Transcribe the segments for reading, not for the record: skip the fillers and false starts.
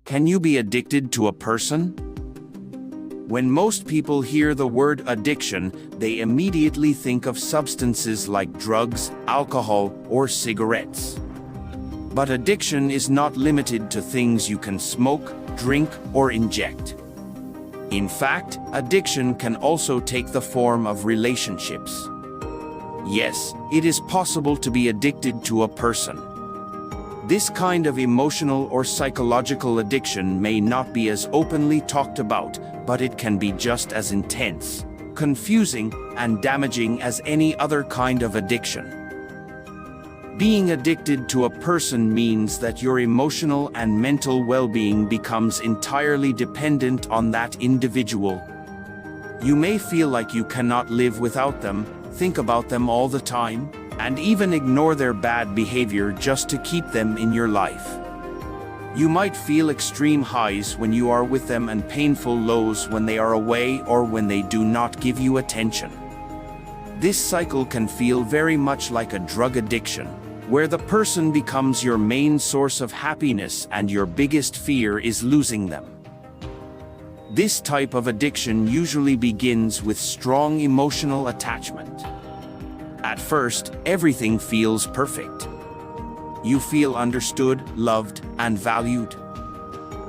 Can you be addicted to a person? When most people hear the word addiction, they immediately think of substances like drugs, alcohol, or cigarettes. But addiction is not limited to things you can smoke, drink, or inject. In fact, addiction can also take the form of relationships. Yes, it is possible to be addicted to a person. This kind of emotional or psychological addiction may not be as openly talked about, but it can be just as intense, confusing, and damaging as any other kind of addiction. Being addicted to a person means that your emotional and mental well-being becomes entirely dependent on that individual. You may feel like you cannot live without them, think about them all the time, and even ignore their bad behavior just to keep them in your life. You might feel extreme highs when you are with them and painful lows when they are away or when they do not give you attention. This cycle can feel very much like a drug addiction, where the person becomes your main source of happiness and your biggest fear is losing them. This type of addiction usually begins with strong emotional attachment. At first, everything feels perfect. You feel understood, loved, and valued.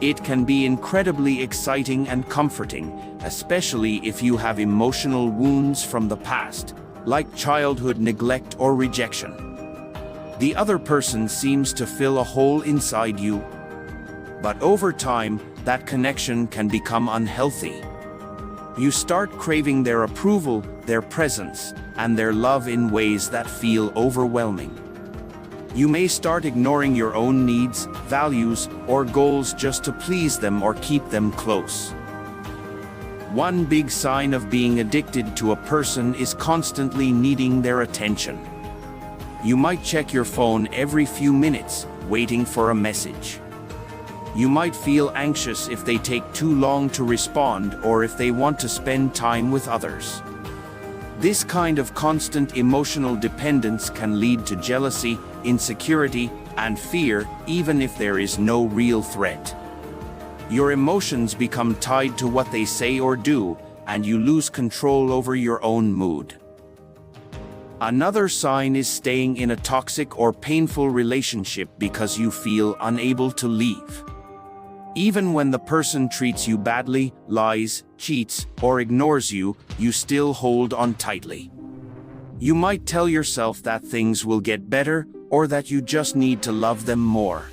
It can be incredibly exciting and comforting, especially if you have emotional wounds from the past, like childhood neglect or rejection. The other person seems to fill a hole inside you. But over time, that connection can become unhealthy. You start craving their approval, their presence, and their love in ways that feel overwhelming. You may start ignoring your own needs, values, or goals just to please them or keep them close. One big sign of being addicted to a person is constantly needing their attention. You might check your phone every few minutes, waiting for a message. You might feel anxious if they take too long to respond or if they want to spend time with others. This kind of constant emotional dependence can lead to jealousy, insecurity, and fear, even if there is no real threat. Your emotions become tied to what they say or do, and you lose control over your own mood. Another sign is staying in a toxic or painful relationship because you feel unable to leave. Even when the person treats you badly, lies, cheats, or ignores you, you still hold on tightly. You might tell yourself that things will get better, or that you just need to love them more.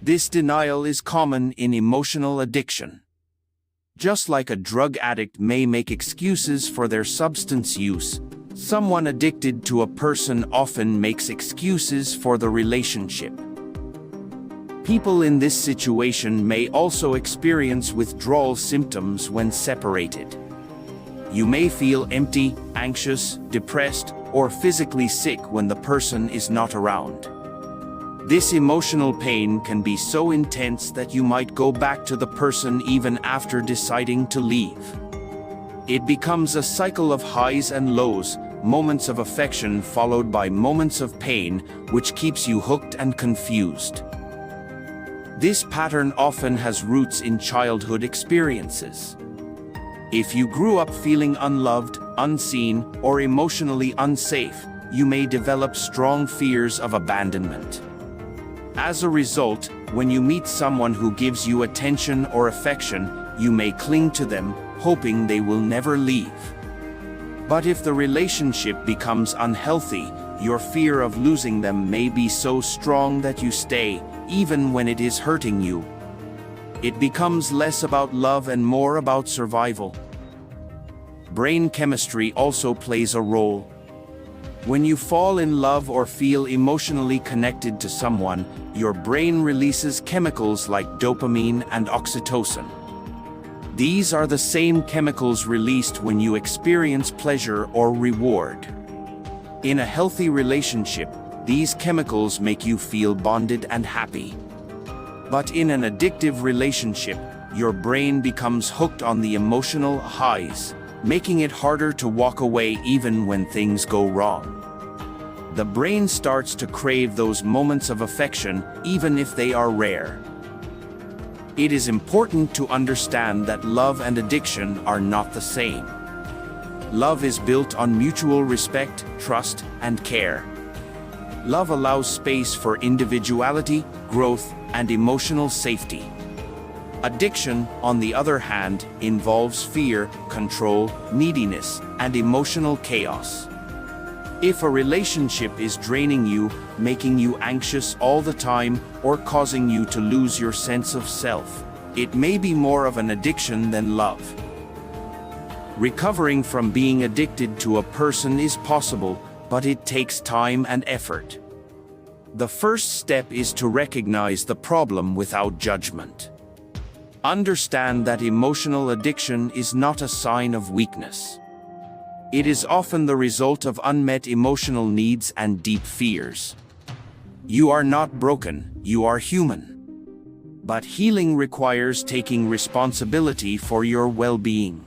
This denial is common in emotional addiction. Just like a drug addict may make excuses for their substance use, someone addicted to a person often makes excuses for the relationship. People in this situation may also experience withdrawal symptoms when separated. You may feel empty, anxious, depressed, or physically sick when the person is not around. This emotional pain can be so intense that you might go back to the person even after deciding to leave. It becomes a cycle of highs and lows, moments of affection followed by moments of pain, which keeps you hooked and confused. This pattern often has roots in childhood experiences. If you grew up feeling unloved, unseen, or emotionally unsafe, you may develop strong fears of abandonment. As a result, when you meet someone who gives you attention or affection, you may cling to them, hoping they will never leave. But if the relationship becomes unhealthy, your fear of losing them may be so strong that you stay, even when it is hurting you. It becomes less about love and more about survival. Brain chemistry also plays a role. When you fall in love or feel emotionally connected to someone, your brain releases chemicals like dopamine and oxytocin. These are the same chemicals released when you experience pleasure or reward. In a healthy relationship, these chemicals make you feel bonded and happy. But in an addictive relationship, your brain becomes hooked on the emotional highs, making it harder to walk away even when things go wrong. The brain starts to crave those moments of affection, even if they are rare. It is important to understand that love and addiction are not the same. Love is built on mutual respect, trust, and care. Love allows space for individuality, growth, and emotional safety. Addiction, on the other hand, involves fear, control, neediness, and emotional chaos. If a relationship is draining you, making you anxious all the time, or causing you to lose your sense of self, it may be more of an addiction than love. Recovering from being addicted to a person is possible, but it takes time and effort. The first step is to recognize the problem without judgment. Understand that emotional addiction is not a sign of weakness. It is often the result of unmet emotional needs and deep fears. You are not broken, you are human. But healing requires taking responsibility for your well-being.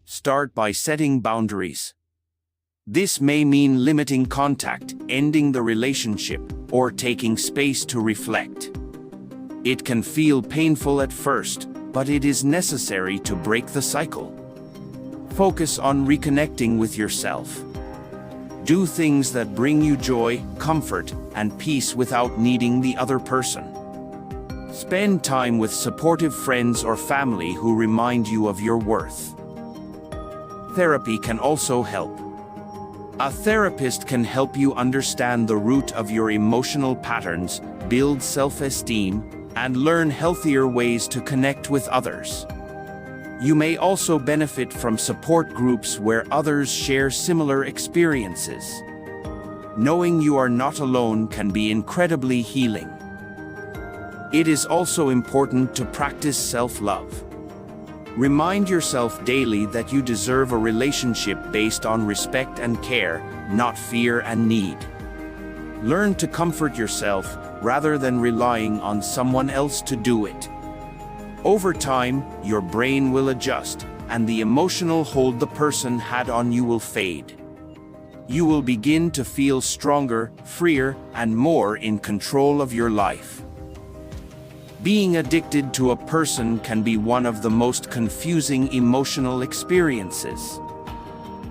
Start by setting boundaries. This may mean limiting contact, ending the relationship, or taking space to reflect. It can feel painful at first, but it is necessary to break the cycle. Focus on reconnecting with yourself. Do things that bring you joy, comfort, and peace without needing the other person. Spend time with supportive friends or family who remind you of your worth. Therapy can also help. A therapist can help you understand the root of your emotional patterns, build self-esteem, and learn healthier ways to connect with others. You may also benefit from support groups where others share similar experiences. Knowing you are not alone can be incredibly healing. It is also important to practice self-love. Remind yourself daily that you deserve a relationship based on respect and care, not fear and need. Learn to comfort yourself rather than relying on someone else to do it. Over time, your brain will adjust, and the emotional hold the person had on you will fade. You will begin to feel stronger, freer, and more in control of your life. Being addicted to a person can be one of the most confusing emotional experiences.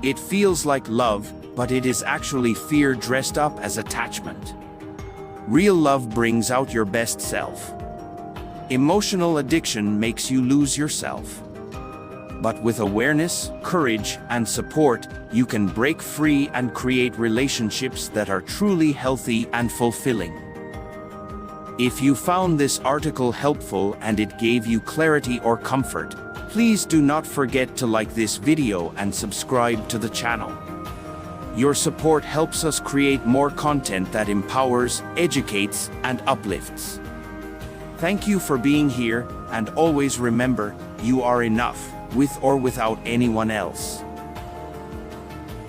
It feels like love, but it is actually fear dressed up as attachment. Real love brings out your best self. Emotional addiction makes you lose yourself. But with awareness, courage, and support, you can break free and create relationships that are truly healthy and fulfilling. If you found this article helpful and it gave you clarity or comfort, please do not forget to like this video and subscribe to the channel. Your support helps us create more content that empowers, educates, and uplifts. Thank you for being here, and always remember, you are enough, with or without anyone else.